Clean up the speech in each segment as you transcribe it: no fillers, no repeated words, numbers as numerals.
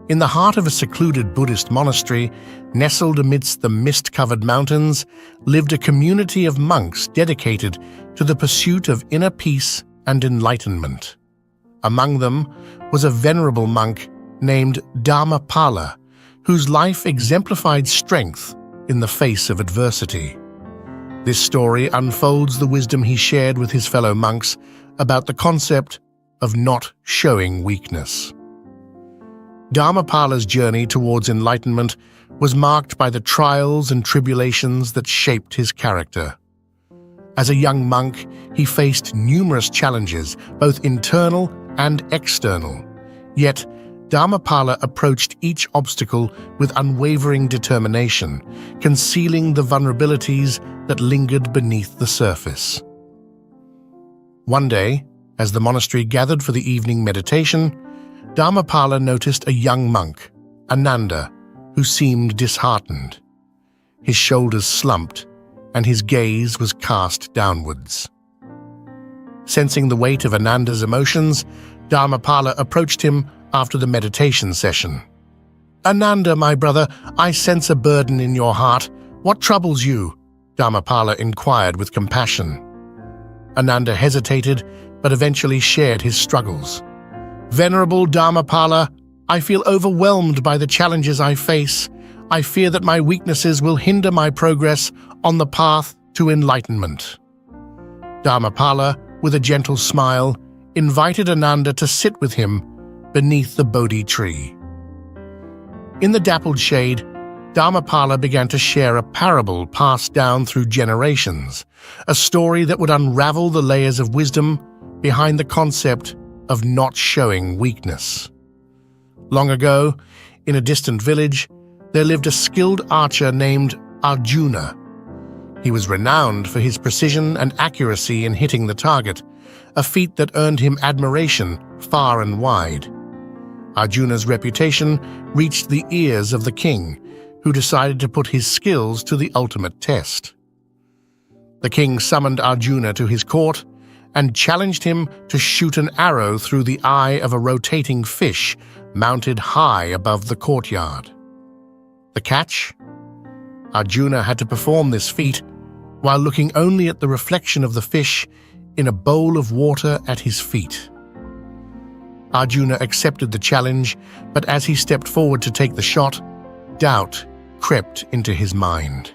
In the heart of a secluded Buddhist monastery, nestled amidst the mist-covered mountains, lived a community of monks dedicated to the pursuit of inner peace and enlightenment. Among them was a venerable monk named Dharmapala, whose life exemplified strength in the face of adversity. This story unfolds the wisdom he shared with his fellow monks about the concept of not showing weakness. Dharmapala's journey towards enlightenment was marked by the trials and tribulations that shaped his character. As a young monk, he faced numerous challenges, both internal and external. Yet, Dharmapala approached each obstacle with unwavering determination, concealing the vulnerabilities that lingered beneath the surface. One day, as the monastery gathered for the evening meditation, Dharmapala noticed a young monk, Ananda, who seemed disheartened. His shoulders slumped, and his gaze was cast downwards. Sensing the weight of Ananda's emotions, Dharmapala approached him after the meditation session. "Ananda, my brother, I sense a burden in your heart. What troubles you?" Dharmapala inquired with compassion. Ananda hesitated, but eventually shared his struggles. "Venerable Dharmapala, I feel overwhelmed by the challenges I face. I fear that my weaknesses will hinder my progress on the path to enlightenment." Dharmapala, with a gentle smile, invited Ananda to sit with him beneath the Bodhi tree. In the dappled shade, Dharmapala began to share a parable passed down through generations, a story that would unravel the layers of wisdom behind the concept of not showing weakness. Long ago, in a distant village, there lived a skilled archer named Arjuna. He was renowned for his precision and accuracy in hitting the target, a feat that earned him admiration far and wide. Arjuna's reputation reached the ears of the king, who decided to put his skills to the ultimate test. The king summoned Arjuna to his court and challenged him to shoot an arrow through the eye of a rotating fish mounted high above the courtyard. The catch? Arjuna had to perform this feat while looking only at the reflection of the fish in a bowl of water at his feet. Arjuna accepted the challenge, but as he stepped forward to take the shot, doubt crept into his mind.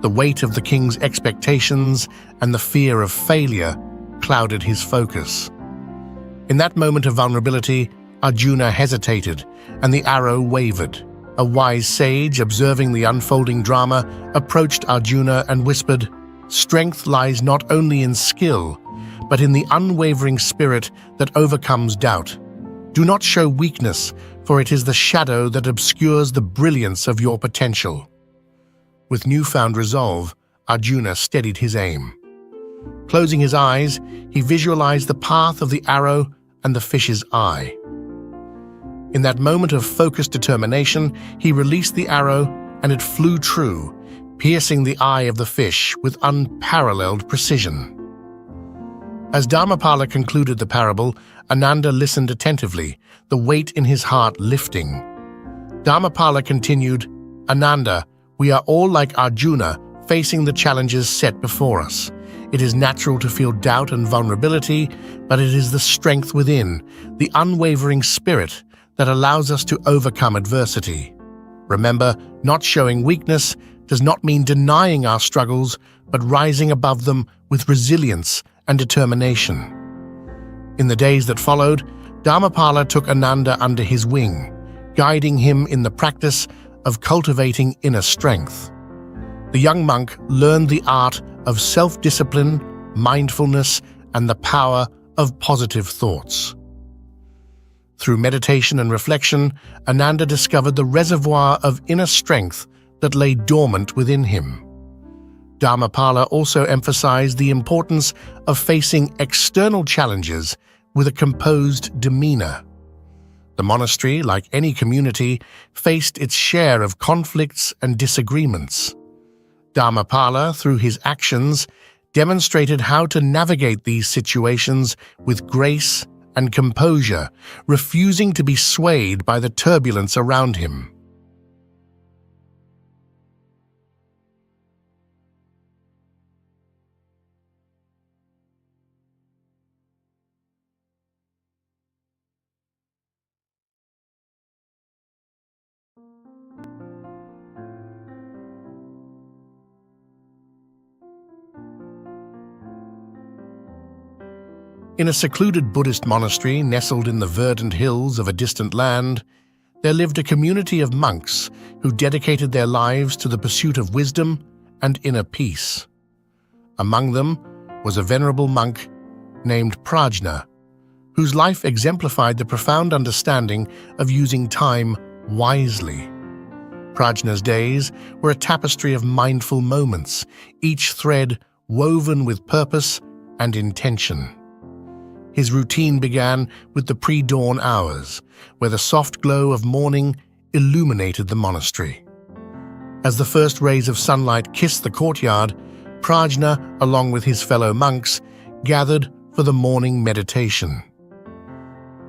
The weight of the king's expectations and the fear of failure clouded his focus. In that moment of vulnerability, Arjuna hesitated, and the arrow wavered. A wise sage, observing the unfolding drama, approached Arjuna and whispered, "Strength lies not only in skill, but in the unwavering spirit that overcomes doubt. Do not show weakness, for it is the shadow that obscures the brilliance of your potential." With newfound resolve, Arjuna steadied his aim. Closing his eyes, he visualized the path of the arrow and the fish's eye. In that moment of focused determination, he released the arrow and it flew true, piercing the eye of the fish with unparalleled precision. As Dharmapala concluded the parable, Ananda listened attentively, the weight in his heart lifting. Dharmapala continued, "Ananda, we are all like Arjuna, facing the challenges set before us. It is natural to feel doubt and vulnerability, but it is the strength within, the unwavering spirit, that allows us to overcome adversity. Remember, not showing weakness does not mean denying our struggles, but rising above them with resilience and determination." In the days that followed, Dharmapala took Ananda under his wing, guiding him in the practice of cultivating inner strength. The young monk learned the art of self-discipline, mindfulness, and the power of positive thoughts. Through meditation and reflection, Ananda discovered the reservoir of inner strength that lay dormant within him. Dharmapala also emphasized the importance of facing external challenges with a composed demeanor. The monastery, like any community, faced its share of conflicts and disagreements. Dharmapala, through his actions, demonstrated how to navigate these situations with grace and composure, refusing to be swayed by the turbulence around him. In a secluded Buddhist monastery nestled in the verdant hills of a distant land, there lived a community of monks who dedicated their lives to the pursuit of wisdom and inner peace. Among them was a venerable monk named Prajna, whose life exemplified the profound understanding of using time wisely. Prajna's days were a tapestry of mindful moments, each thread woven with purpose and intention. His routine began with the pre-dawn hours, where the soft glow of morning illuminated the monastery. As the first rays of sunlight kissed the courtyard, Prajna, along with his fellow monks, gathered for the morning meditation.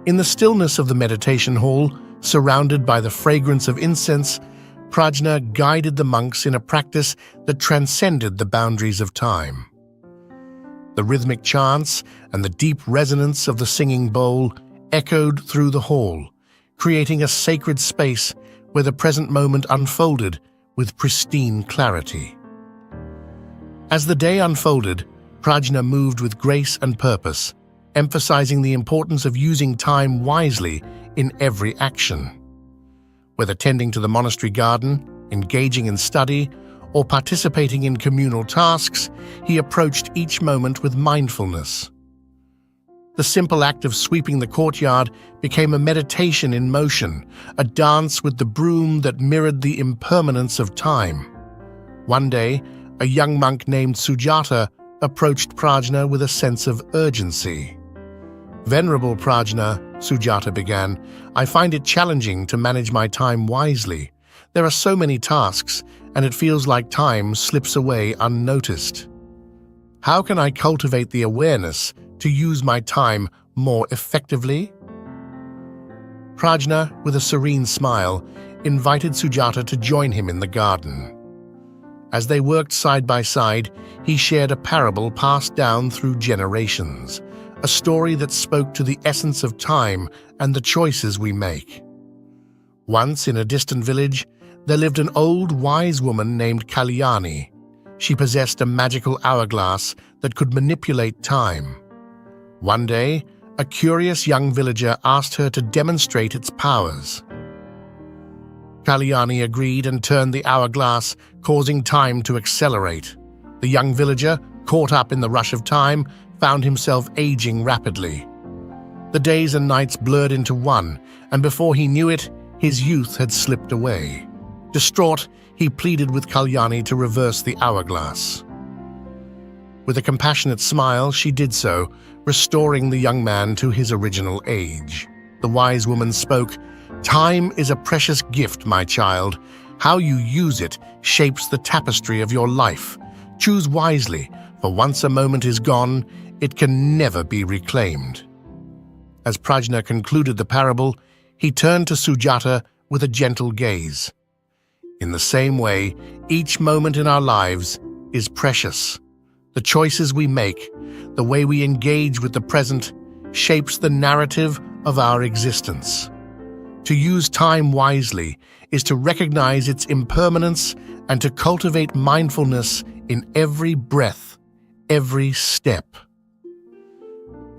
In the stillness of the meditation hall, surrounded by the fragrance of incense, Prajna guided the monks in a practice that transcended the boundaries of time. The rhythmic chants and the deep resonance of the singing bowl echoed through the hall, creating a sacred space where the present moment unfolded with pristine clarity. As the day unfolded, Prajna moved with grace and purpose, emphasizing the importance of using time wisely in every action. Whether tending to the monastery garden, engaging in study, or participating in communal tasks, he approached each moment with mindfulness. The simple act of sweeping the courtyard became a meditation in motion, a dance with the broom that mirrored the impermanence of time. One day, a young monk named Sujata approached Prajna with a sense of urgency. "Venerable Prajna," Sujata began, "I find it challenging to manage my time wisely. There are so many tasks, and it feels like time slips away unnoticed. How can I cultivate the awareness to use my time more effectively?" Prajna, with a serene smile, invited Sujata to join him in the garden. As they worked side by side, he shared a parable passed down through generations, a story that spoke to the essence of time and the choices we make. Once, in a distant village, there lived an old, wise woman named Kalyani. She possessed a magical hourglass that could manipulate time. One day, a curious young villager asked her to demonstrate its powers. Kalyani agreed and turned the hourglass, causing time to accelerate. The young villager, caught up in the rush of time, found himself aging rapidly. The days and nights blurred into one, and before he knew it, his youth had slipped away. Distraught, he pleaded with Kalyani to reverse the hourglass. With a compassionate smile, she did so, restoring the young man to his original age. The wise woman spoke, "Time is a precious gift, my child. How you use it shapes the tapestry of your life. Choose wisely, for once a moment is gone, it can never be reclaimed." As Prajna concluded the parable, he turned to Sujata with a gentle gaze. In the same way, each moment in our lives is precious. The choices we make, the way we engage with the present, shapes the narrative of our existence. To use time wisely is to recognize its impermanence and to cultivate mindfulness in every breath, every step.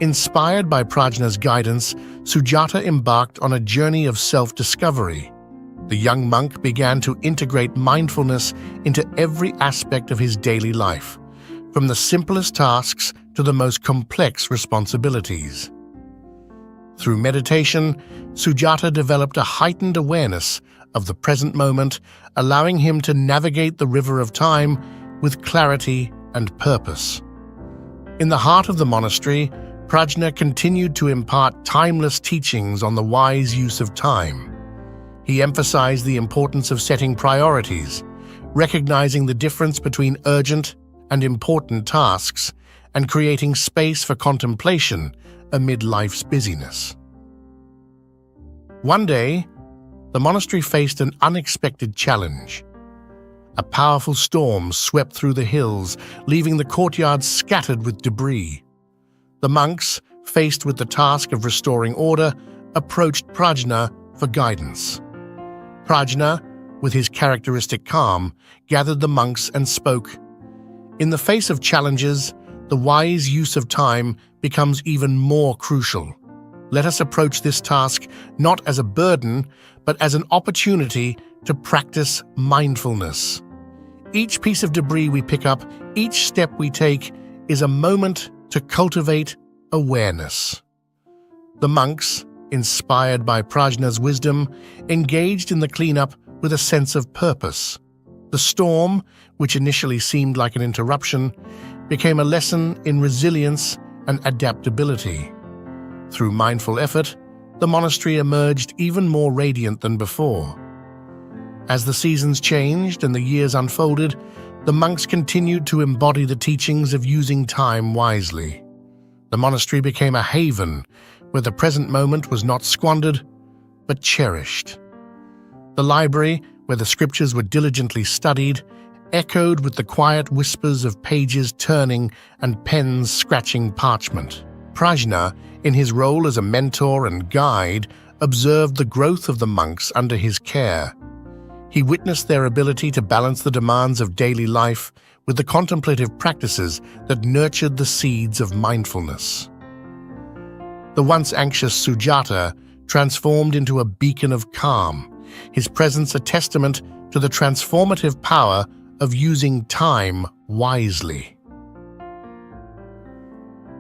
Inspired by Prajna's guidance, Sujata embarked on a journey of self-discovery. The young monk began to integrate mindfulness into every aspect of his daily life, from the simplest tasks to the most complex responsibilities. Through meditation, Sujata developed a heightened awareness of the present moment, allowing him to navigate the river of time with clarity and purpose. In the heart of the monastery, Prajna continued to impart timeless teachings on the wise use of time. He emphasized the importance of setting priorities, recognizing the difference between urgent and important tasks, and creating space for contemplation amid life's busyness. One day, the monastery faced an unexpected challenge. A powerful storm swept through the hills, leaving the courtyard scattered with debris. The monks, faced with the task of restoring order, approached Prajna for guidance. Prajna, with his characteristic calm, gathered the monks and spoke. In the face of challenges, the wise use of time becomes even more crucial. Let us approach this task not as a burden, but as an opportunity to practice mindfulness. Each piece of debris we pick up, each step we take, is a moment to cultivate awareness. The monks, inspired by Prajna's wisdom, engaged in the cleanup with a sense of purpose. The storm, which initially seemed like an interruption, became a lesson in resilience and adaptability. Through mindful effort, the monastery emerged even more radiant than before. As the seasons changed and the years unfolded, the monks continued to embody the teachings of using time wisely. The monastery became a haven where the present moment was not squandered, but cherished. The library, where the scriptures were diligently studied, echoed with the quiet whispers of pages turning and pens scratching parchment. Prajna, in his role as a mentor and guide, observed the growth of the monks under his care. He witnessed their ability to balance the demands of daily life with the contemplative practices that nurtured the seeds of mindfulness. The once anxious Sujata transformed into a beacon of calm, his presence a testament to the transformative power of using time wisely.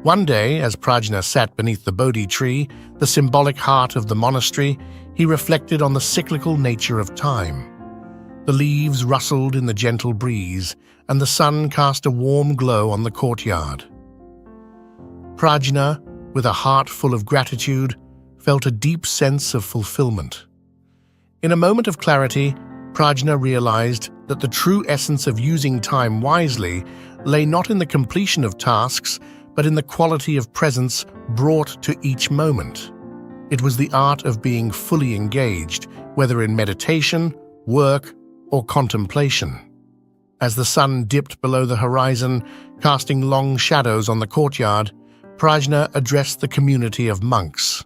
One day, as Prajna sat beneath the Bodhi tree, the symbolic heart of the monastery, he reflected on the cyclical nature of time. The leaves rustled in the gentle breeze, and the sun cast a warm glow on the courtyard. Prajna, with a heart full of gratitude, felt a deep sense of fulfillment. In a moment of clarity, Prajna realized that the true essence of using time wisely lay not in the completion of tasks, but in the quality of presence brought to each moment. It was the art of being fully engaged, whether in meditation, work, or contemplation. As the sun dipped below the horizon, casting long shadows on the courtyard, Prajna addressed the community of monks.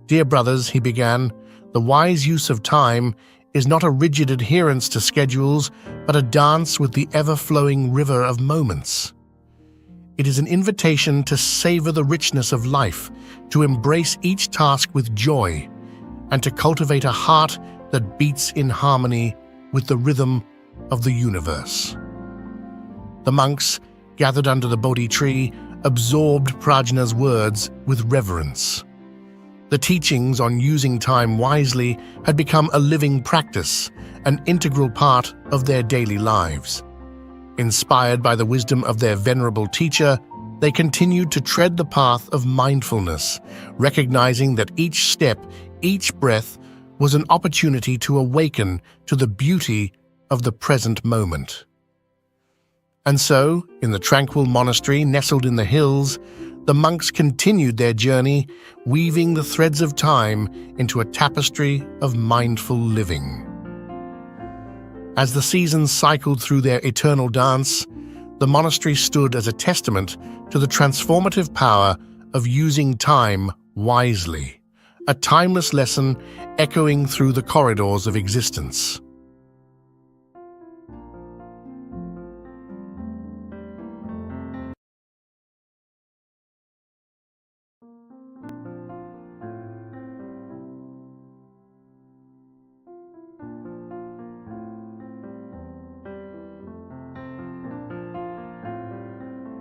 "Dear brothers," he began, "the wise use of time is not a rigid adherence to schedules, but a dance with the ever-flowing river of moments. It is an invitation to savor the richness of life, to embrace each task with joy, and to cultivate a heart that beats in harmony with the rhythm of the universe." The monks, gathered under the Bodhi tree, absorbed Prajna's words with reverence. The teachings on using time wisely had become a living practice, an integral part of their daily lives. Inspired by the wisdom of their venerable teacher, they continued to tread the path of mindfulness, recognizing that each step, each breath, was an opportunity to awaken to the beauty of the present moment. And so, in the tranquil monastery nestled in the hills, the monks continued their journey, weaving the threads of time into a tapestry of mindful living. As the seasons cycled through their eternal dance, the monastery stood as a testament to the transformative power of using time wisely, a timeless lesson echoing through the corridors of existence.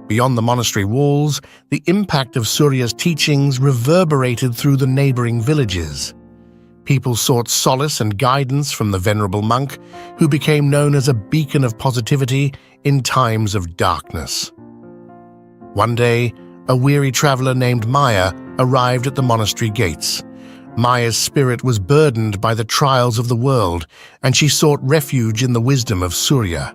Beyond the monastery walls, the impact of Surya's teachings reverberated through the neighboring villages. People sought solace and guidance from the venerable monk, who became known as a beacon of positivity in times of darkness. One day, a weary traveler named Maya arrived at the monastery gates. Maya's spirit was burdened by the trials of the world, and she sought refuge in the wisdom of Surya.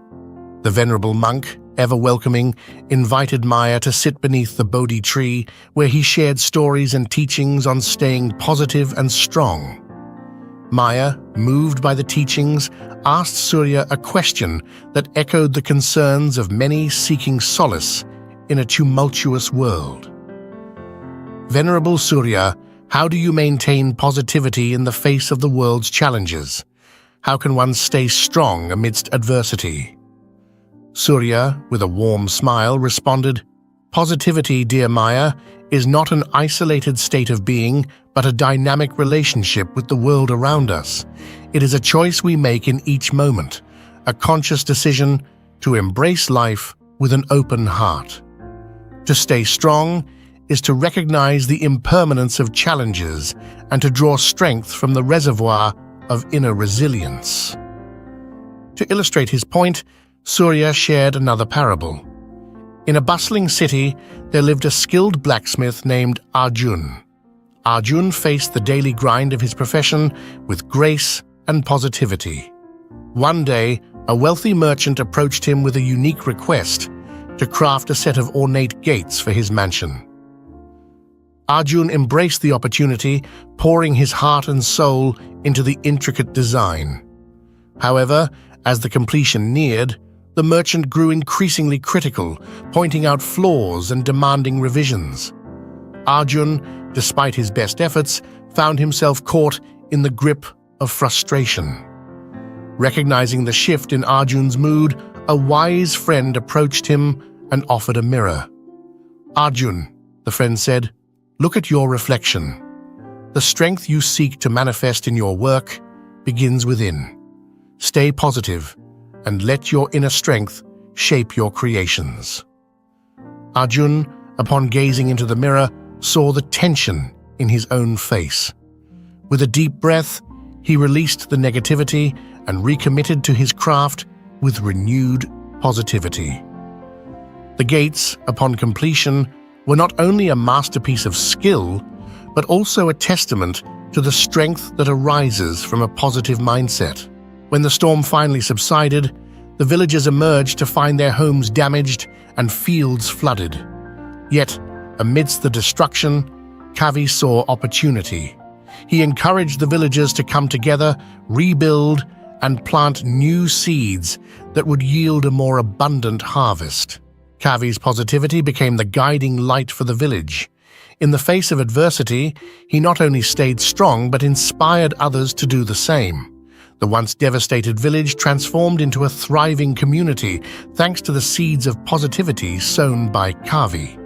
The venerable monk, ever welcoming, invited Maya to sit beneath the Bodhi tree, where he shared stories and teachings on staying positive and strong. Maya, moved by the teachings, asked Surya a question that echoed the concerns of many seeking solace in a tumultuous world. Venerable Surya, how do you maintain positivity in the face of the world's challenges? How can one stay strong amidst adversity? Surya, with a warm smile, responded, "Positivity, dear Maya, is not an isolated state of being, but a dynamic relationship with the world around us. It is a choice we make in each moment, a conscious decision to embrace life with an open heart. To stay strong is to recognize the impermanence of challenges and to draw strength from the reservoir of inner resilience." To illustrate his point, Surya shared another parable. In a bustling city, there lived a skilled blacksmith named Arjun. Arjun faced the daily grind of his profession with grace and positivity. One day, a wealthy merchant approached him with a unique request to craft a set of ornate gates for his mansion. Arjun embraced the opportunity, pouring his heart and soul into the intricate design. However, as the completion neared, the merchant grew increasingly critical, pointing out flaws and demanding revisions. Arjun, despite his best efforts, found himself caught in the grip of frustration. Recognizing the shift in Arjun's mood, a wise friend approached him and offered a mirror. "Arjun," the friend said, "look at your reflection. The strength you seek to manifest in your work begins within. Stay positive and let your inner strength shape your creations." Arjun, upon gazing into the mirror, saw the tension in his own face. With a deep breath, he released the negativity and recommitted to his craft with renewed positivity. The gates, upon completion, were not only a masterpiece of skill, but also a testament to the strength that arises from a positive mindset. When the storm finally subsided, the villagers emerged to find their homes damaged and fields flooded. Yet, amidst the destruction, Kavi saw opportunity. He encouraged the villagers to come together, rebuild, and plant new seeds that would yield a more abundant harvest. Kavi's positivity became the guiding light for the village. In the face of adversity, he not only stayed strong but inspired others to do the same. The once devastated village transformed into a thriving community thanks to the seeds of positivity sown by Kavi.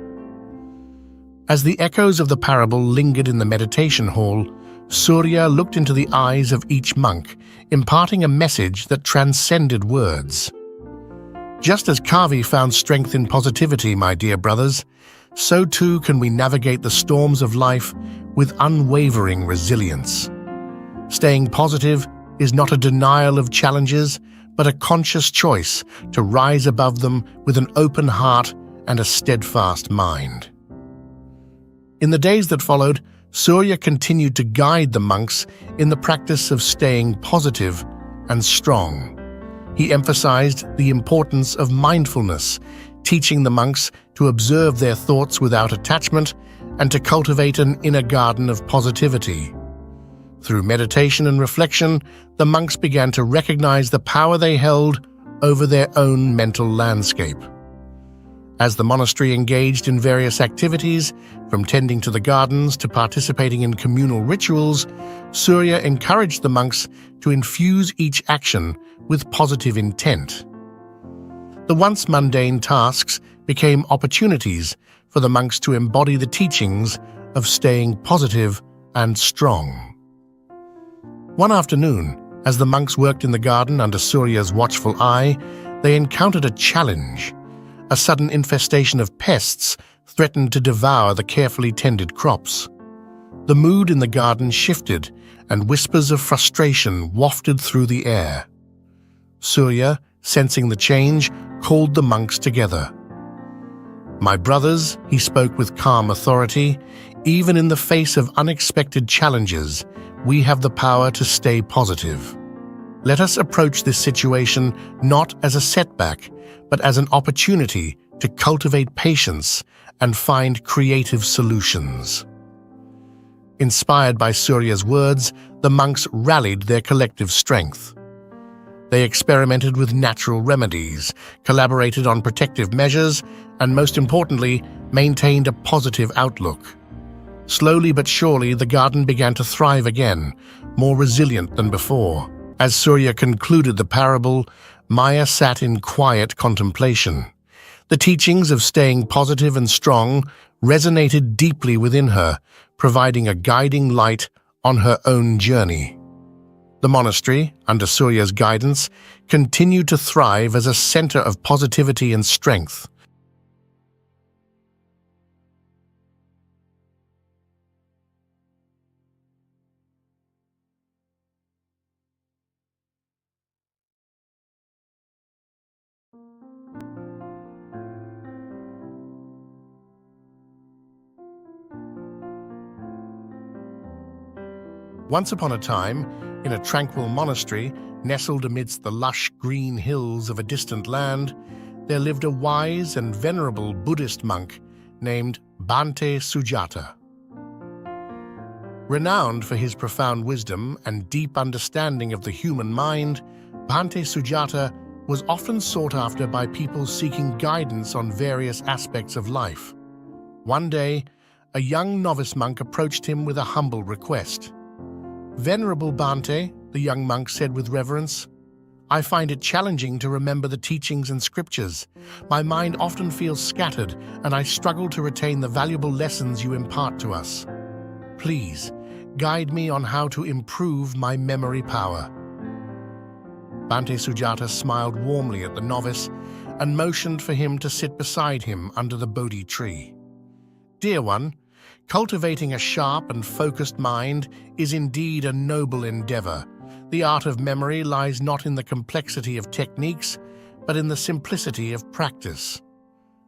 As the echoes of the parable lingered in the meditation hall, Surya looked into the eyes of each monk, imparting a message that transcended words. Just as Kavi found strength in positivity, my dear brothers, so too can we navigate the storms of life with unwavering resilience. Staying positive is not a denial of challenges, but a conscious choice to rise above them with an open heart and a steadfast mind. In the days that followed, Surya continued to guide the monks in the practice of staying positive and strong. He emphasized the importance of mindfulness, teaching the monks to observe their thoughts without attachment and to cultivate an inner garden of positivity. Through meditation and reflection, the monks began to recognize the power they held over their own mental landscape. As the monastery engaged in various activities, from tending to the gardens to participating in communal rituals, Surya encouraged the monks to infuse each action with positive intent. The once mundane tasks became opportunities for the monks to embody the teachings of staying positive and strong. One afternoon, as the monks worked in the garden under Surya's watchful eye, they encountered a challenge. A sudden infestation of pests threatened to devour the carefully tended crops. The mood in the garden shifted, and whispers of frustration wafted through the air. Surya, sensing the change, called the monks together. "My brothers," he spoke with calm authority, "even in the face of unexpected challenges, we have the power to stay positive. Let us approach this situation not as a setback, but as an opportunity to cultivate patience and find creative solutions. Inspired by Surya's words, the monks rallied their collective strength. They experimented with natural remedies, collaborated on protective measures, and most importantly, maintained a positive outlook. Slowly but surely, the garden began to thrive again, more resilient than before. As Surya concluded the parable, Maya sat in quiet contemplation. The teachings of staying positive and strong resonated deeply within her, providing a guiding light on her own journey. The monastery, under Surya's guidance, continued to thrive as a center of positivity and strength. Once upon a time, in a tranquil monastery, nestled amidst the lush green hills of a distant land, there lived a wise and venerable Buddhist monk named Bhante Sujata. Renowned for his profound wisdom and deep understanding of the human mind, Bhante Sujata was often sought after by people seeking guidance on various aspects of life. One day, a young novice monk approached him with a humble request. "Venerable Bhante," the young monk said with reverence, "I find it challenging to remember the teachings and scriptures. My mind often feels scattered, and I struggle to retain the valuable lessons you impart to us. Please, guide me on how to improve my memory power." Bhante Sujata smiled warmly at the novice and motioned for him to sit beside him under the Bodhi tree. "Dear one, cultivating a sharp and focused mind is indeed a noble endeavor. The art of memory lies not in the complexity of techniques, but in the simplicity of practice.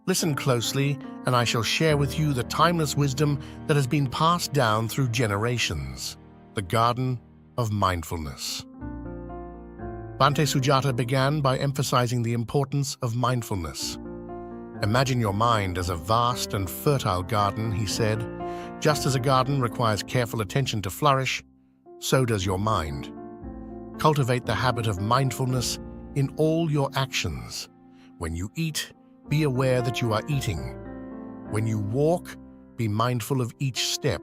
Listen closely, and I shall share with you the timeless wisdom that has been passed down through generations. The Garden of Mindfulness." Bhante Sujata began by emphasizing the importance of mindfulness. "Imagine your mind as a vast and fertile garden," he said. "Just as a garden requires careful attention to flourish, so does your mind. Cultivate the habit of mindfulness in all your actions. When you eat, be aware that you are eating. When you walk, be mindful of each step.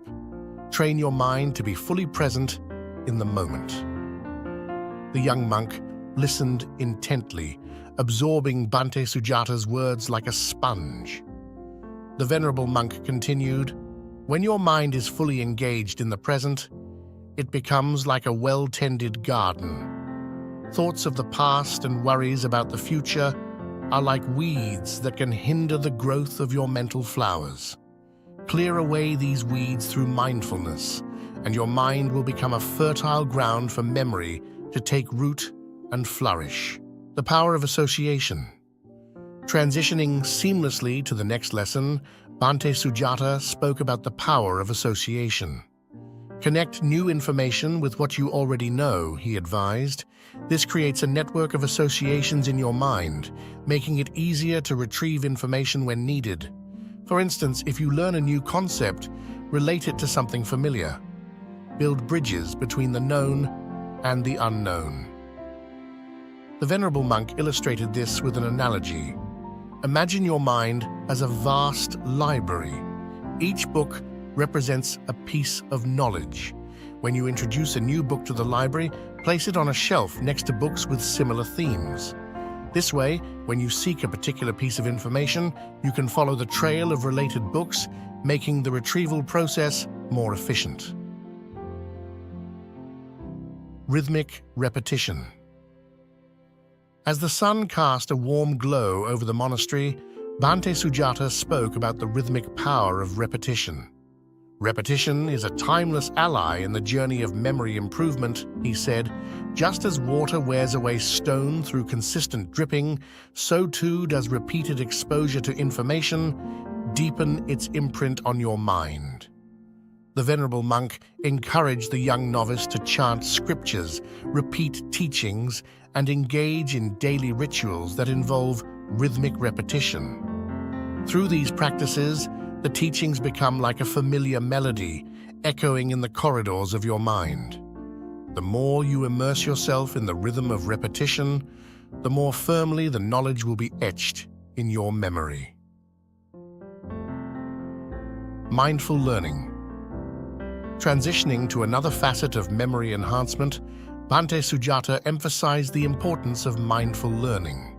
Train your mind to be fully present in the moment." The young monk listened intently, absorbing Bhante Sujata's words like a sponge. The venerable monk continued, "When your mind is fully engaged in the present, it becomes like a well-tended garden. Thoughts of the past and worries about the future are like weeds that can hinder the growth of your mental flowers. Clear away these weeds through mindfulness, and your mind will become a fertile ground for memory to take root and flourish." The power of association. Transitioning seamlessly to the next lesson, Bhante Sujata spoke about the power of association. "Connect new information with what you already know," he advised. "This creates a network of associations in your mind, making it easier to retrieve information when needed. For instance, if you learn a new concept, relate it to something familiar. Build bridges between the known and the unknown." The venerable monk illustrated this with an analogy. Imagine your mind as a vast library. Each book represents a piece of knowledge. When you introduce a new book to the library, place it on a shelf next to books with similar themes. This way, when you seek a particular piece of information, you can follow the trail of related books, making the retrieval process more efficient. Rhythmic repetition. As the sun cast a warm glow over the monastery, Bhante Sujata spoke about the rhythmic power of repetition. "Repetition is a timeless ally in the journey of memory improvement," he said. "Just as water wears away stone through consistent dripping, so too does repeated exposure to information deepen its imprint on your mind." The venerable monk encouraged the young novice to chant scriptures, repeat teachings, and engage in daily rituals that involve rhythmic repetition. Through these practices, the teachings become like a familiar melody, echoing in the corridors of your mind. The more you immerse yourself in the rhythm of repetition, the more firmly the knowledge will be etched in your memory. Mindful learning. Transitioning to another facet of memory enhancement, Bhante Sujata emphasized the importance of mindful learning.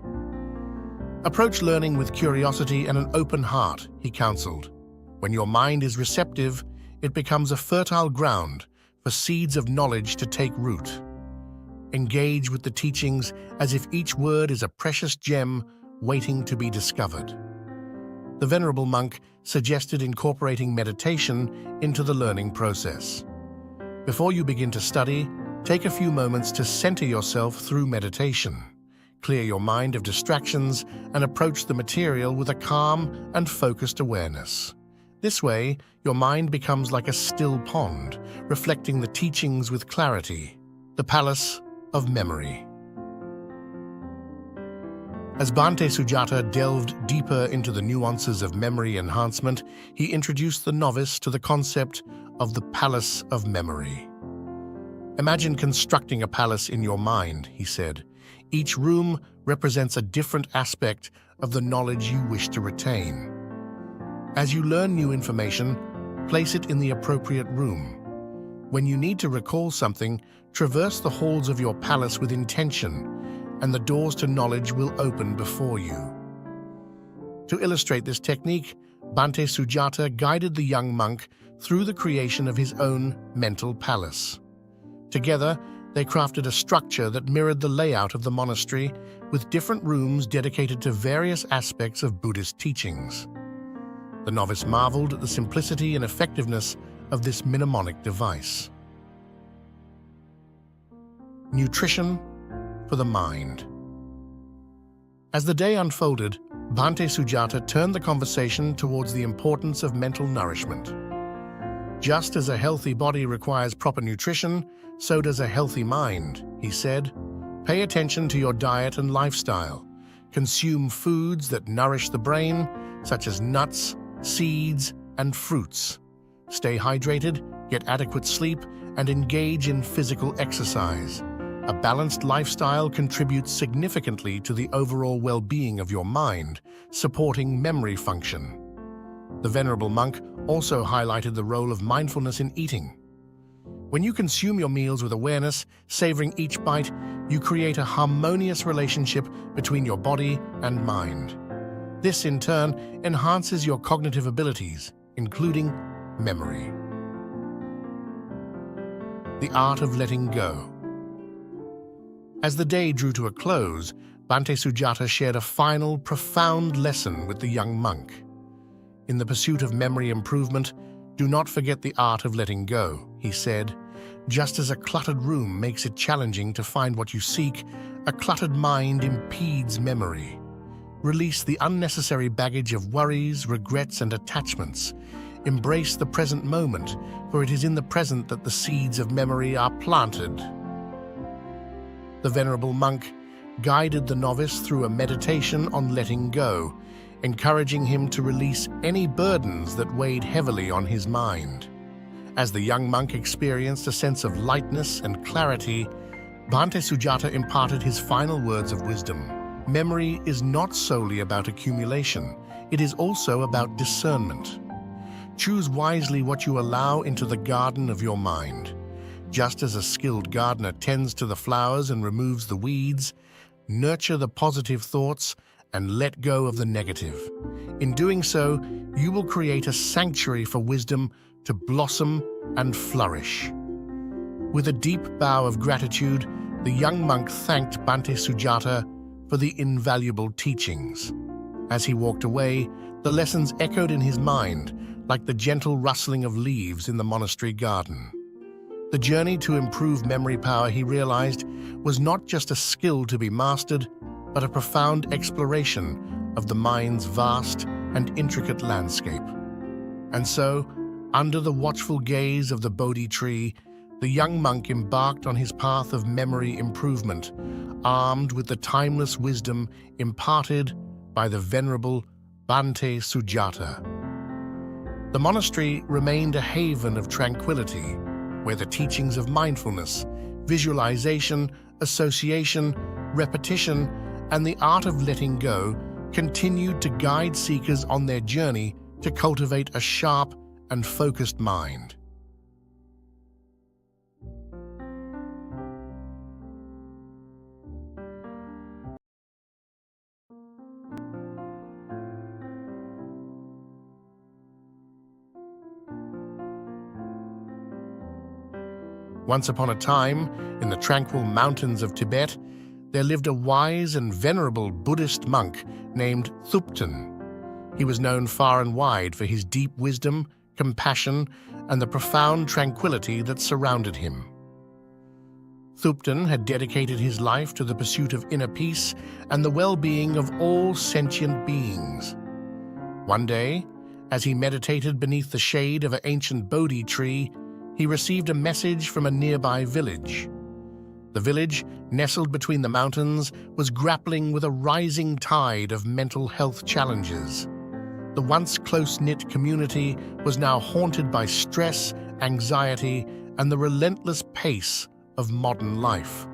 Approach learning with curiosity and an open heart, he counseled. When your mind is receptive, it becomes a fertile ground for seeds of knowledge to take root. Engage with the teachings as if each word is a precious gem waiting to be discovered. The venerable monk suggested incorporating meditation into the learning process. Before you begin to study, take a few moments to center yourself through meditation. Clear your mind of distractions and approach the material with a calm and focused awareness. This way, your mind becomes like a still pond, reflecting the teachings with clarity. The Palace of Memory. As Bhante Sujata delved deeper into the nuances of memory enhancement, he introduced the novice to the concept of the Palace of Memory. Imagine constructing a palace in your mind, he said. Each room represents a different aspect of the knowledge you wish to retain. As you learn new information, place it in the appropriate room. When you need to recall something, traverse the halls of your palace with intention, and the doors to knowledge will open before you. To illustrate this technique, Bhante Sujata guided the young monk through the creation of his own mental palace. Together, they crafted a structure that mirrored the layout of the monastery, with different rooms dedicated to various aspects of Buddhist teachings. The novice marveled at the simplicity and effectiveness of this mnemonic device. Nutrition for the mind. As the day unfolded, Bhante Sujata turned the conversation towards the importance of mental nourishment. Just as a healthy body requires proper nutrition, so does a healthy mind, he said. Pay attention to your diet and lifestyle. Consume foods that nourish the brain, such as nuts, seeds, and fruits. Stay hydrated, get adequate sleep, and engage in physical exercise. A balanced lifestyle contributes significantly to the overall well-being of your mind, supporting memory function. The venerable monk also highlighted the role of mindfulness in eating. When you consume your meals with awareness, savoring each bite, you create a harmonious relationship between your body and mind. This, in turn, enhances your cognitive abilities, including memory. The art of letting go. As the day drew to a close, Bhante Sujata shared a final, profound lesson with the young monk. In the pursuit of memory improvement, do not forget the art of letting go, he said. Just as a cluttered room makes it challenging to find what you seek, a cluttered mind impedes memory. Release the unnecessary baggage of worries, regrets, and attachments. Embrace the present moment, for it is in the present that the seeds of memory are planted. The venerable monk guided the novice through a meditation on letting go, encouraging him to release any burdens that weighed heavily on his mind. As the young monk experienced a sense of lightness and clarity, Bhante Sujata imparted his final words of wisdom. Memory is not solely about accumulation, it is also about discernment. Choose wisely what you allow into the garden of your mind. Just as a skilled gardener tends to the flowers and removes the weeds, nurture the positive thoughts and let go of the negative. In doing so, you will create a sanctuary for wisdom to blossom and flourish. With a deep bow of gratitude, the young monk thanked Bhante Sujata for the invaluable teachings. As he walked away, the lessons echoed in his mind like the gentle rustling of leaves in the monastery garden. The journey to improve memory power, he realized, was not just a skill to be mastered, but a profound exploration of the mind's vast and intricate landscape. And so, Under the watchful gaze of the Bodhi tree, the young monk embarked on his path of memory improvement, armed with the timeless wisdom imparted by the venerable Bhante Sujata. The monastery remained a haven of tranquility, where the teachings of mindfulness, visualization, association, repetition, and the art of letting go continued to guide seekers on their journey to cultivate a sharp and focused mind. Once upon a time, in the tranquil mountains of Tibet, there lived a wise and venerable Buddhist monk named Thupten. He was known far and wide for his deep wisdom, compassion, and the profound tranquility that surrounded him. Thupten had dedicated his life to the pursuit of inner peace and the well-being of all sentient beings. One day, as he meditated beneath the shade of an ancient Bodhi tree, he received a message from a nearby village. The village, nestled between the mountains, was grappling with a rising tide of mental health challenges. The once close-knit community was now haunted by stress, anxiety, and the relentless pace of modern life.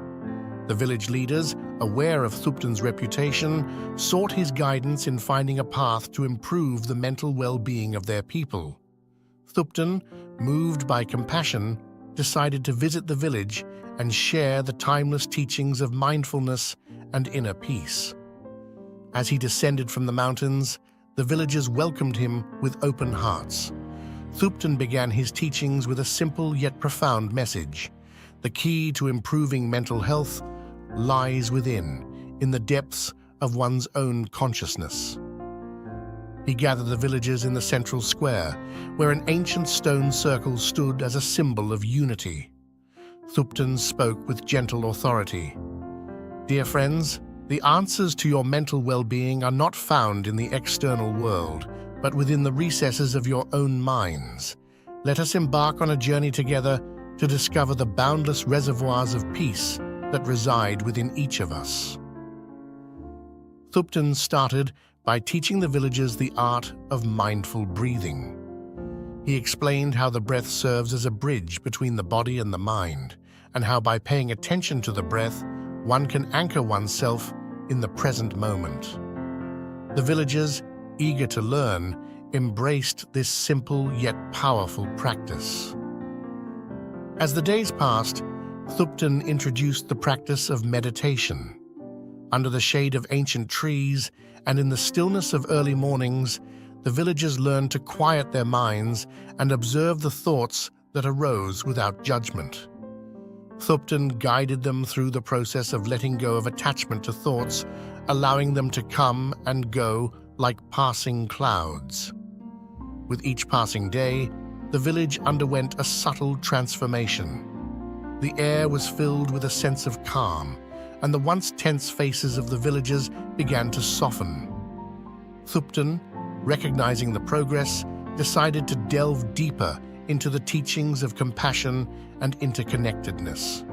The village leaders, aware of Thupten's reputation, sought his guidance in finding a path to improve the mental well-being of their people. Thupten, moved by compassion, decided to visit the village and share the timeless teachings of mindfulness and inner peace. As he descended from the mountains, the villagers welcomed him with open hearts. Thupten began his teachings with a simple yet profound message. The key to improving mental health lies within, in the depths of one's own consciousness. He gathered the villagers in the central square, where an ancient stone circle stood as a symbol of unity. Thupten spoke with gentle authority. "Dear friends, the answers to your mental well-being are not found in the external world, but within the recesses of your own minds. Let us embark on a journey together to discover the boundless reservoirs of peace that reside within each of us." Thupten started by teaching the villagers the art of mindful breathing. He explained how the breath serves as a bridge between the body and the mind, and how by paying attention to the breath, one can anchor oneself in the present moment. The villagers, eager to learn, embraced this simple yet powerful practice. As the days passed, Thupten introduced the practice of meditation. Under the shade of ancient trees and in the stillness of early mornings, the villagers learned to quiet their minds and observe the thoughts that arose without judgment. Thupten guided them through the process of letting go of attachment to thoughts, allowing them to come and go like passing clouds. With each passing day, the village underwent a subtle transformation. The air was filled with a sense of calm, and the once tense faces of the villagers began to soften. Thupten, recognizing the progress, decided to delve deeper into the teachings of compassion and interconnectedness.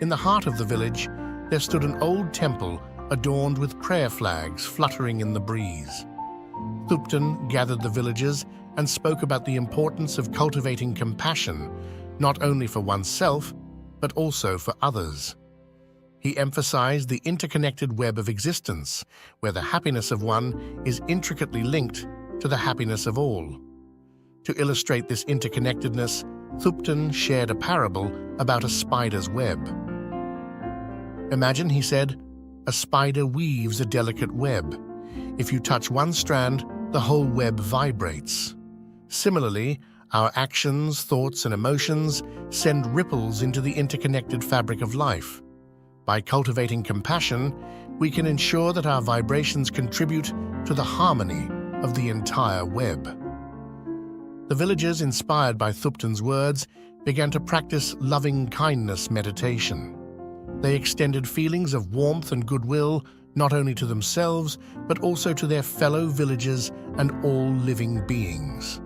In the heart of the village, there stood an old temple adorned with prayer flags fluttering in the breeze. Thupten gathered the villagers and spoke about the importance of cultivating compassion, not only for oneself, but also for others. He emphasized the interconnected web of existence, where the happiness of one is intricately linked to the happiness of all. To illustrate this interconnectedness, Thupten shared a parable about a spider's web. Imagine, he said, a spider weaves a delicate web. If you touch one strand, the whole web vibrates. Similarly, our actions, thoughts, and emotions send ripples into the interconnected fabric of life. By cultivating compassion, we can ensure that our vibrations contribute to the harmony of the entire web. The villagers, inspired by Thupten's words, began to practice loving-kindness meditation. They extended feelings of warmth and goodwill not only to themselves, but also to their fellow villagers and all living beings.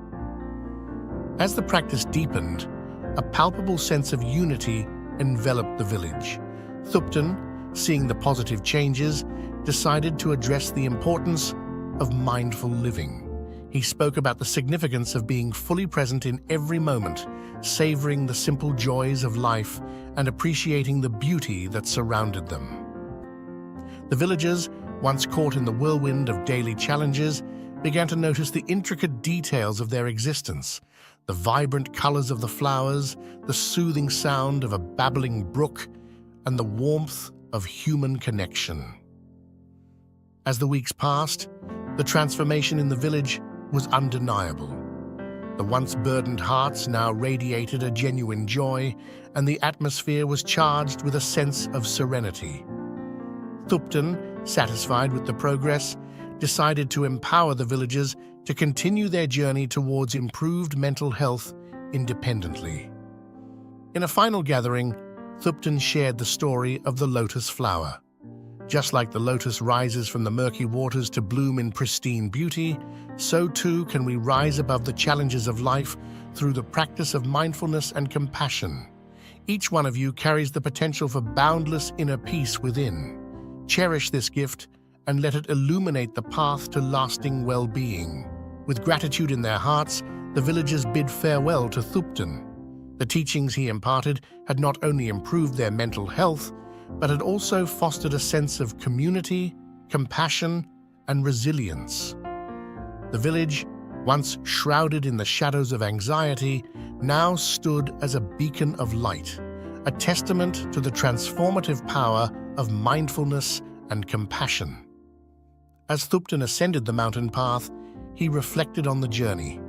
As the practice deepened, a palpable sense of unity enveloped the village. Thupten, seeing the positive changes, decided to address the importance of mindful living. He spoke about the significance of being fully present in every moment, savoring the simple joys of life and appreciating the beauty that surrounded them. The villagers, once caught in the whirlwind of daily challenges, began to notice the intricate details of their existence, the vibrant colors of the flowers, the soothing sound of a babbling brook, and the warmth of human connection. As the weeks passed, the transformation in the village was undeniable. The once burdened hearts now radiated a genuine joy, and the atmosphere was charged with a sense of serenity. Thupten, satisfied with the progress, decided to empower the villagers to continue their journey towards improved mental health independently. In a final gathering, Thupten shared the story of the lotus flower. Just like the lotus rises from the murky waters to bloom in pristine beauty, so too can we rise above the challenges of life through the practice of mindfulness and compassion. Each one of you carries the potential for boundless inner peace within. Cherish this gift and let it illuminate the path to lasting well-being. With gratitude in their hearts, the villagers bid farewell to Thupten. The teachings he imparted had not only improved their mental health, but had also fostered a sense of community, compassion, and resilience. The village, once shrouded in the shadows of anxiety, now stood as a beacon of light, a testament to the transformative power of mindfulness and compassion. As Thupten ascended the mountain path, he reflected on the journey.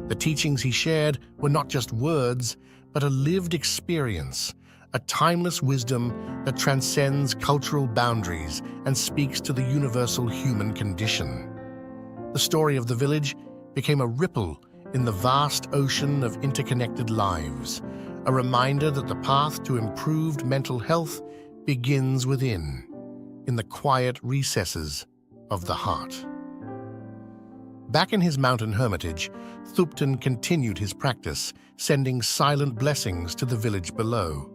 The teachings he shared were not just words, but a lived experience, a timeless wisdom that transcends cultural boundaries and speaks to the universal human condition. The story of the village became a ripple in the vast ocean of interconnected lives, a reminder that the path to improved mental health begins within, in the quiet recesses of the heart. Back in his mountain hermitage, Thupten continued his practice, sending silent blessings to the village below.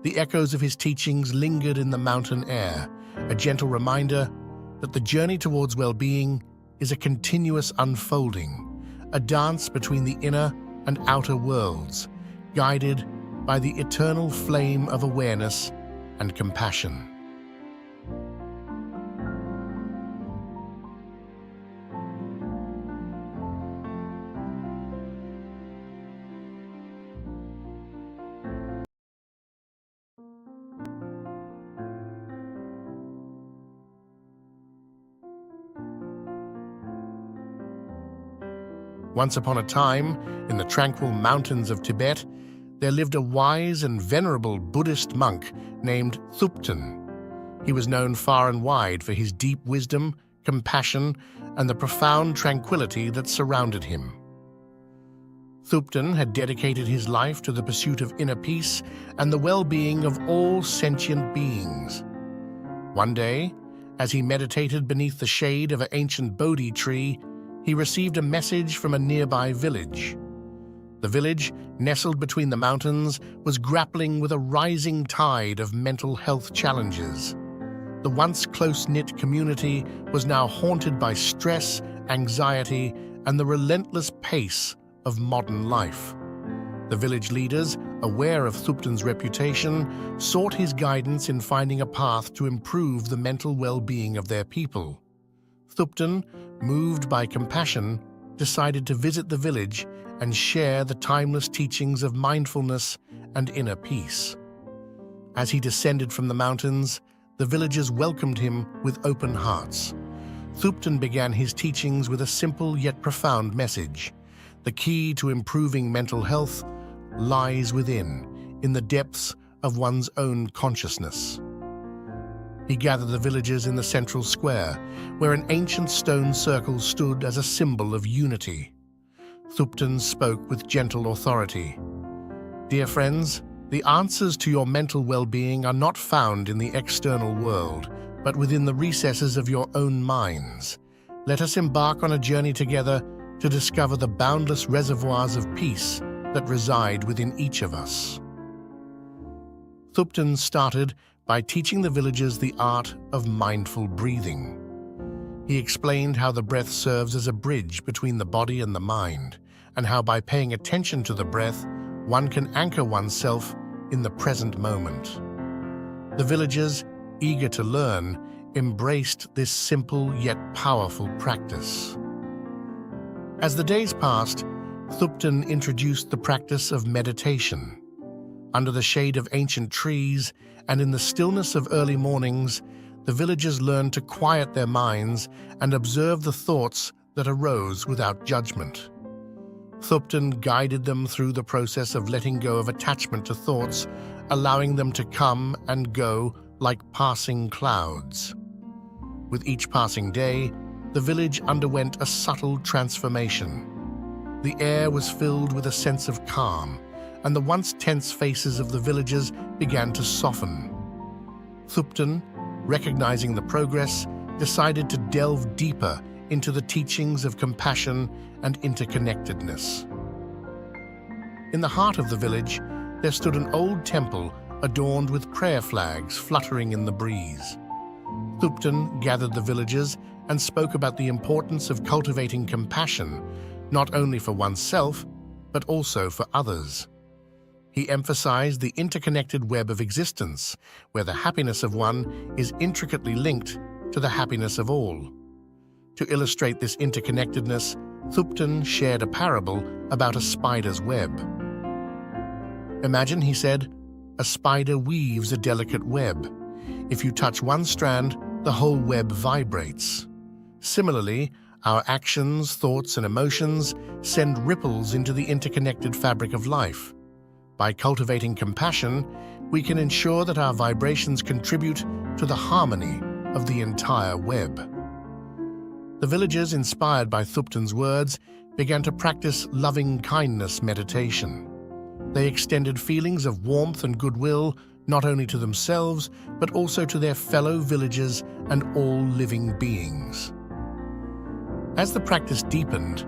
The echoes of his teachings lingered in the mountain air, a gentle reminder that the journey towards well-being is a continuous unfolding, a dance between the inner and outer worlds, guided by the eternal flame of awareness and compassion. Once upon a time, in the tranquil mountains of Tibet, there lived a wise and venerable Buddhist monk named Thupten. He was known far and wide for his deep wisdom, compassion, and the profound tranquility that surrounded him. Thupten had dedicated his life to the pursuit of inner peace and the well-being of all sentient beings. One day, as he meditated beneath the shade of an ancient Bodhi tree, he received a message from a nearby village. The village, nestled between the mountains, was grappling with a rising tide of mental health challenges. The once close-knit community was now haunted by stress, anxiety, and the relentless pace of modern life. The village leaders, aware of Thupten's reputation, sought his guidance in finding a path to improve the mental well-being of their people. Thupten, moved by compassion, decided to visit the village and share the timeless teachings of mindfulness and inner peace. As he descended from the mountains, the villagers welcomed him with open hearts. Thupten began his teachings with a simple yet profound message. The key to improving mental health lies within, in the depths of one's own consciousness. He gathered the villagers in the central square, where an ancient stone circle stood as a symbol of unity. Thupten spoke with gentle authority. "Dear friends, the answers to your mental well-being are not found in the external world, but within the recesses of your own minds. Let us embark on a journey together to discover the boundless reservoirs of peace that reside within each of us. Thupten started by teaching the villagers the art of mindful breathing. He explained how the breath serves as a bridge between the body and the mind, and how by paying attention to the breath, one can anchor oneself in the present moment. The villagers, eager to learn, embraced this simple yet powerful practice. As the days passed, Thupten introduced the practice of meditation. Under the shade of ancient trees and in the stillness of early mornings, the villagers learned to quiet their minds and observe the thoughts that arose without judgment. Thupten guided them through the process of letting go of attachment to thoughts, allowing them to come and go like passing clouds. With each passing day, the village underwent a subtle transformation. The air was filled with a sense of calm, and the once tense faces of the villagers began to soften. Thupten, recognizing the progress, decided to delve deeper into the teachings of compassion and interconnectedness. In the heart of the village, there stood an old temple adorned with prayer flags fluttering in the breeze. Thupten gathered the villagers and spoke about the importance of cultivating compassion, not only for oneself, but also for others. He emphasized the interconnected web of existence, where the happiness of one is intricately linked to the happiness of all. To illustrate this interconnectedness, Thupten shared a parable about a spider's web. Imagine, he said, a spider weaves a delicate web. If you touch one strand, the whole web vibrates. Similarly, our actions, thoughts, and emotions send ripples into the interconnected fabric of life. By cultivating compassion, we can ensure that our vibrations contribute to the harmony of the entire web. The villagers, inspired by Thupten's words, began to practice loving-kindness meditation. They extended feelings of warmth and goodwill not only to themselves, but also to their fellow villagers and all living beings. As the practice deepened,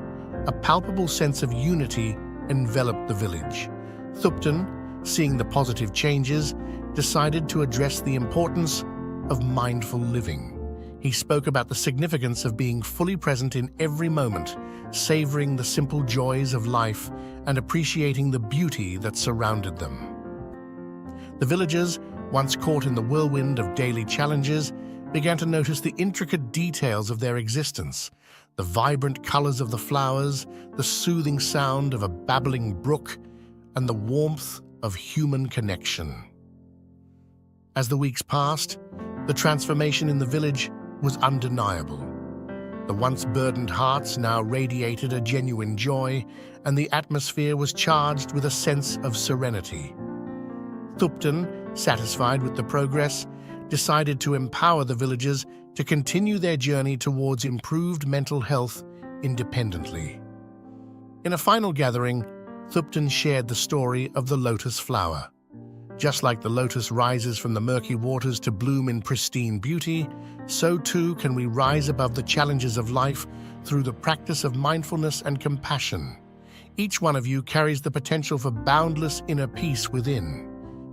a palpable sense of unity enveloped the village. Thupten, seeing the positive changes, decided to address the importance of mindful living. He spoke about the significance of being fully present in every moment, savoring the simple joys of life and appreciating the beauty that surrounded them. The villagers, once caught in the whirlwind of daily challenges, began to notice the intricate details of their existence, the vibrant colors of the flowers, the soothing sound of a babbling brook, and the warmth of human connection. As the weeks passed, the transformation in the village was undeniable. The once burdened hearts now radiated a genuine joy, and the atmosphere was charged with a sense of serenity. Thupten, satisfied with the progress, decided to empower the villagers to continue their journey towards improved mental health independently. In a final gathering, Thupten shared the story of the lotus flower. Just like the lotus rises from the murky waters to bloom in pristine beauty, so too can we rise above the challenges of life through the practice of mindfulness and compassion. Each one of you carries the potential for boundless inner peace within.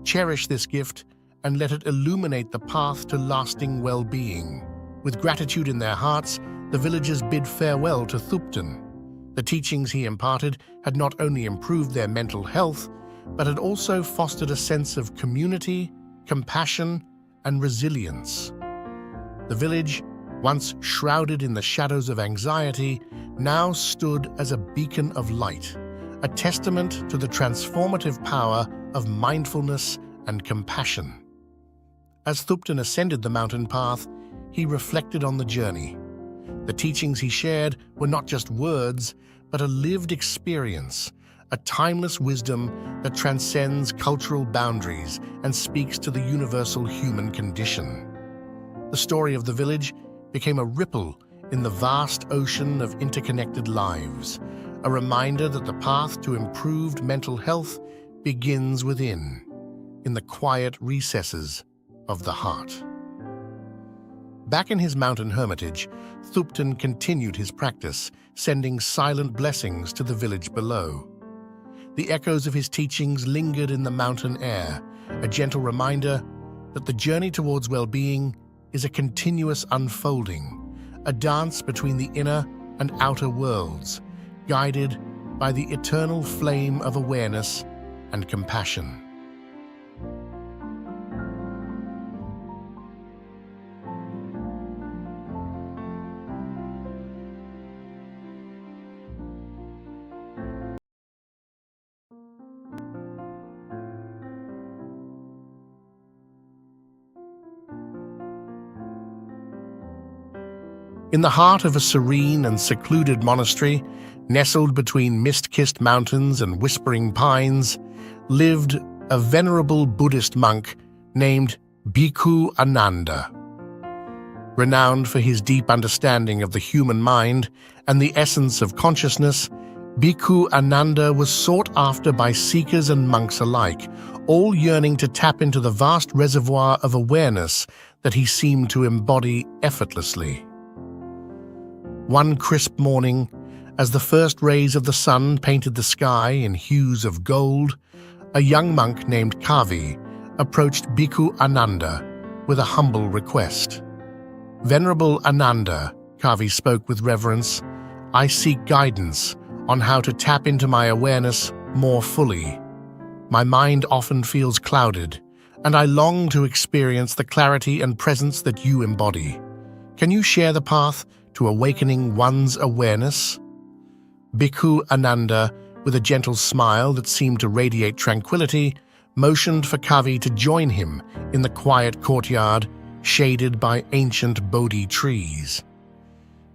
Cherish this gift and let it illuminate the path to lasting well-being. With gratitude in their hearts, the villagers bid farewell to Thupten. The teachings he imparted had not only improved their mental health, but had also fostered a sense of community, compassion, and resilience. The village, once shrouded in the shadows of anxiety, now stood as a beacon of light, a testament to the transformative power of mindfulness and compassion. As Thupten ascended the mountain path, he reflected on the journey. The teachings he shared were not just words, but a lived experience, a timeless wisdom that transcends cultural boundaries and speaks to the universal human condition. The story of the village became a ripple in the vast ocean of interconnected lives, a reminder that the path to improved mental health begins within, in the quiet recesses of the heart. Back in his mountain hermitage, Thupten continued his practice, sending silent blessings to the village below. The echoes of his teachings lingered in the mountain air, a gentle reminder that the journey towards well-being is a continuous unfolding, a dance between the inner and outer worlds, guided by the eternal flame of awareness and compassion. In the heart of a serene and secluded monastery, nestled between mist-kissed mountains and whispering pines, lived a venerable Buddhist monk named Bhikkhu Ananda. Renowned for his deep understanding of the human mind and the essence of consciousness, Bhikkhu Ananda was sought after by seekers and monks alike, all yearning to tap into the vast reservoir of awareness that he seemed to embody effortlessly. One crisp morning, as the first rays of the sun painted the sky in hues of gold, a young monk named Kavi approached Bhikkhu Ananda with a humble request. "Venerable Ananda," Kavi spoke with reverence, "I seek guidance on how to tap into my awareness more fully. My mind often feels clouded, and I long to experience the clarity and presence that you embody. Can you share the path to awakening one's awareness?" Bhikkhu Ananda, with a gentle smile that seemed to radiate tranquility, motioned for Kavi to join him in the quiet courtyard shaded by ancient Bodhi trees.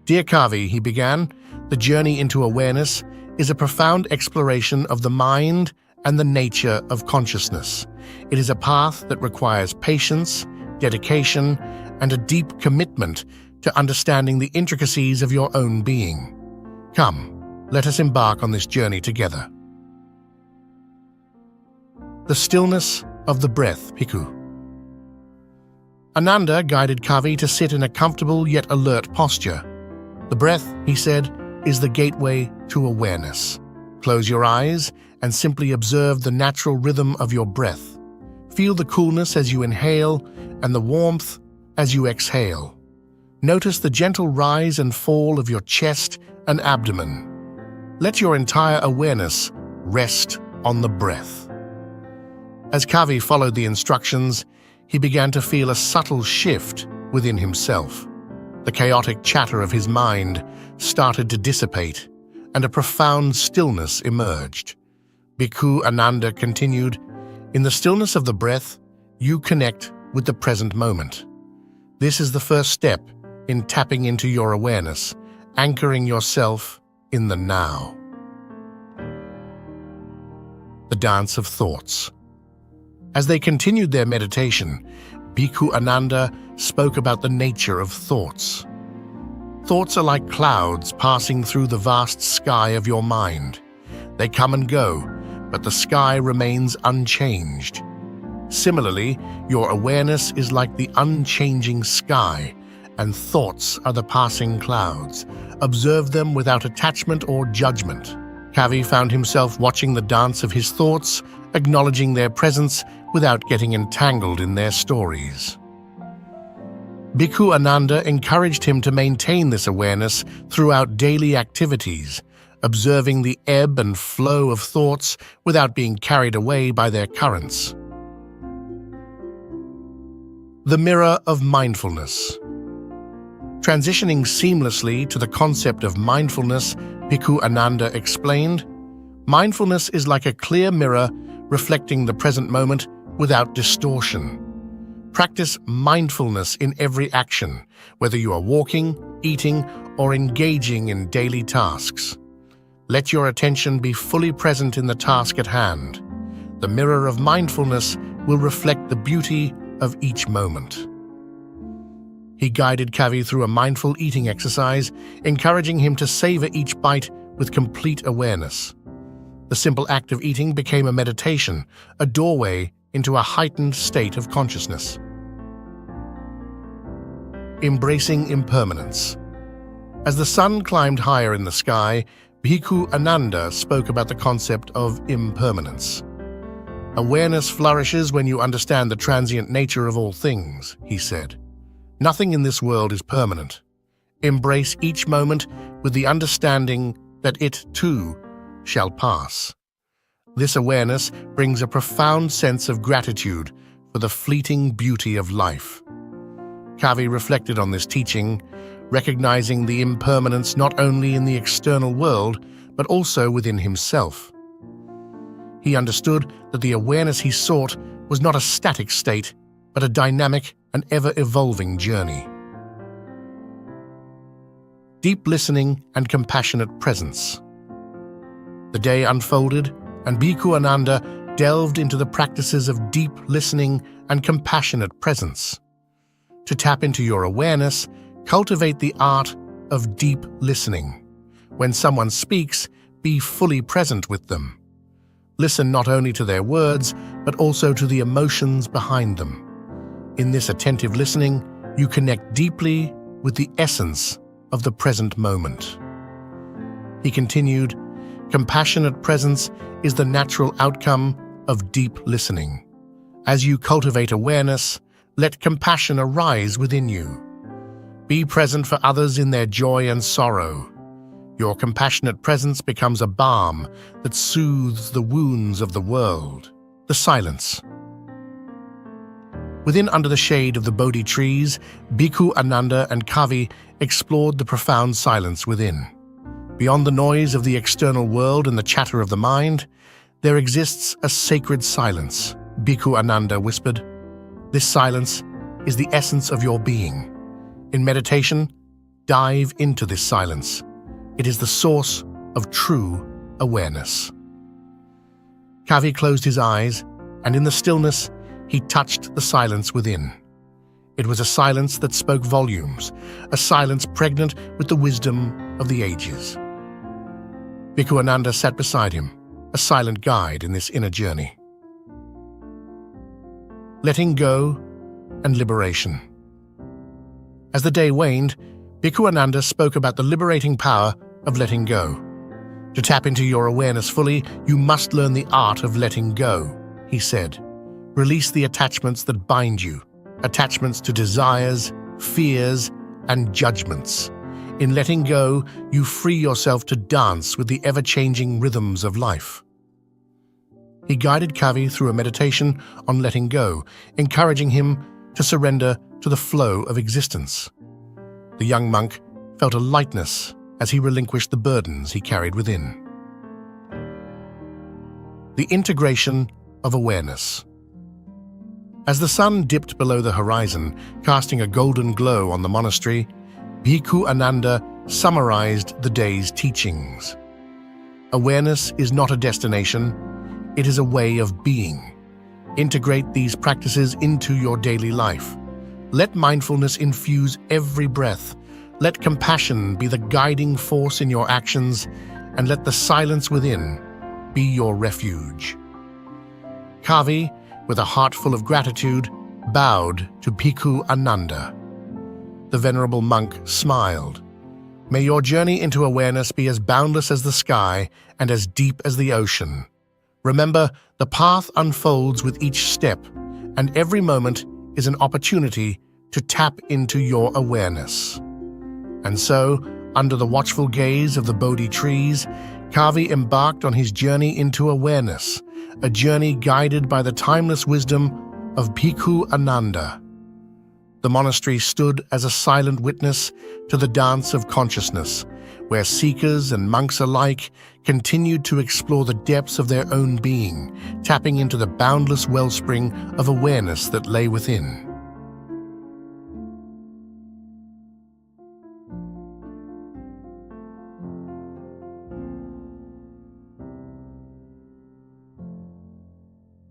"Dear Kavi," he began, "the journey into awareness is a profound exploration of the mind and the nature of consciousness. It is a path that requires patience, dedication, and a deep commitment to understanding the intricacies of your own being. Come, let us embark on this journey together." The stillness of the breath, Bhikkhu. Ananda guided Kavi to sit in a comfortable yet alert posture. "The breath," he said, "is the gateway to awareness. Close your eyes and simply observe the natural rhythm of your breath. Feel the coolness as you inhale and the warmth as you exhale. Notice the gentle rise and fall of your chest and abdomen. Let your entire awareness rest on the breath." As Kavi followed the instructions, he began to feel a subtle shift within himself. The chaotic chatter of his mind started to dissipate, and a profound stillness emerged. Bhikkhu Ananda continued, "In the stillness of the breath, you connect with the present moment. This is the first step in tapping into your awareness, anchoring yourself in the now." The dance of thoughts. As they continued their meditation, Bhikkhu Ananda spoke about the nature of thoughts. "Thoughts are like clouds passing through the vast sky of your mind. They come and go, but the sky remains unchanged. Similarly, your awareness is like the unchanging sky, and thoughts are the passing clouds. Observe them without attachment or judgment." Kavi found himself watching the dance of his thoughts, acknowledging their presence without getting entangled in their stories. Bhikkhu Ananda encouraged him to maintain this awareness throughout daily activities, observing the ebb and flow of thoughts without being carried away by their currents. The mirror of mindfulness. Transitioning seamlessly to the concept of mindfulness, Bhikkhu Ananda explained, "Mindfulness is like a clear mirror reflecting the present moment without distortion. Practice mindfulness in every action, whether you are walking, eating, or engaging in daily tasks. Let your attention be fully present in the task at hand. The mirror of mindfulness will reflect the beauty of each moment." He guided Kavi through a mindful eating exercise, encouraging him to savor each bite with complete awareness. The simple act of eating became a meditation, a doorway into a heightened state of consciousness. Embracing impermanence. As the sun climbed higher in the sky, Bhikkhu Ananda spoke about the concept of impermanence. Awareness flourishes when you understand the transient nature of all things, he said. Nothing in this world is permanent. Embrace each moment with the understanding that it, too, shall pass. This awareness brings a profound sense of gratitude for the fleeting beauty of life. Kavi reflected on this teaching, recognizing the impermanence not only in the external world, but also within himself. He understood that the awareness he sought was not a static state, but a dynamic and ever-evolving journey. Deep listening and compassionate presence. The day unfolded, and Bhikkhu Ananda delved into the practices of deep listening and compassionate presence. To tap into your awareness, cultivate the art of deep listening. When someone speaks, be fully present with them. Listen not only to their words, but also to the emotions behind them. In this attentive listening, you connect deeply with the essence of the present moment. He continued, compassionate presence is the natural outcome of deep listening. As you cultivate awareness, let compassion arise within you. Be present for others in their joy and sorrow. Your compassionate presence becomes a balm that soothes the wounds of the world. The silence. Within under the shade of the Bodhi trees, Bhikkhu Ananda and Kavi explored the profound silence within. Beyond the noise of the external world and the chatter of the mind, there exists a sacred silence, Bhikkhu Ananda whispered. This silence is the essence of your being. In meditation, dive into this silence. It is the source of true awareness. Kavi closed his eyes, and in the stillness, he touched the silence within. It was a silence that spoke volumes, a silence pregnant with the wisdom of the ages. Bhikkhu Ananda sat beside him, a silent guide in this inner journey. Letting go and liberation. As the day waned, Bhikkhu Ananda spoke about the liberating power of letting go. To tap into your awareness fully, you must learn the art of letting go, he said. Release the attachments that bind you, attachments to desires, fears, and judgments. In letting go, you free yourself to dance with the ever-changing rhythms of life. He guided Kavi through a meditation on letting go, encouraging him to surrender to the flow of existence. The young monk felt a lightness as he relinquished the burdens he carried within. The integration of awareness. As the sun dipped below the horizon, casting a golden glow on the monastery, Bhikkhu Ananda summarized the day's teachings. Awareness is not a destination, it is a way of being. Integrate these practices into your daily life. Let mindfulness infuse every breath. Let compassion be the guiding force in your actions, and let the silence within be your refuge. Kavi, with a heart full of gratitude, bowed to Bhikkhu Ananda. The venerable monk smiled. May your journey into awareness be as boundless as the sky and as deep as the ocean. Remember, the path unfolds with each step, and every moment is an opportunity to tap into your awareness. And so, under the watchful gaze of the Bodhi trees, Kavi embarked on his journey into awareness, a journey guided by the timeless wisdom of Bhikkhu Ananda. The monastery stood as a silent witness to the dance of consciousness, where seekers and monks alike continued to explore the depths of their own being, tapping into the boundless wellspring of awareness that lay within.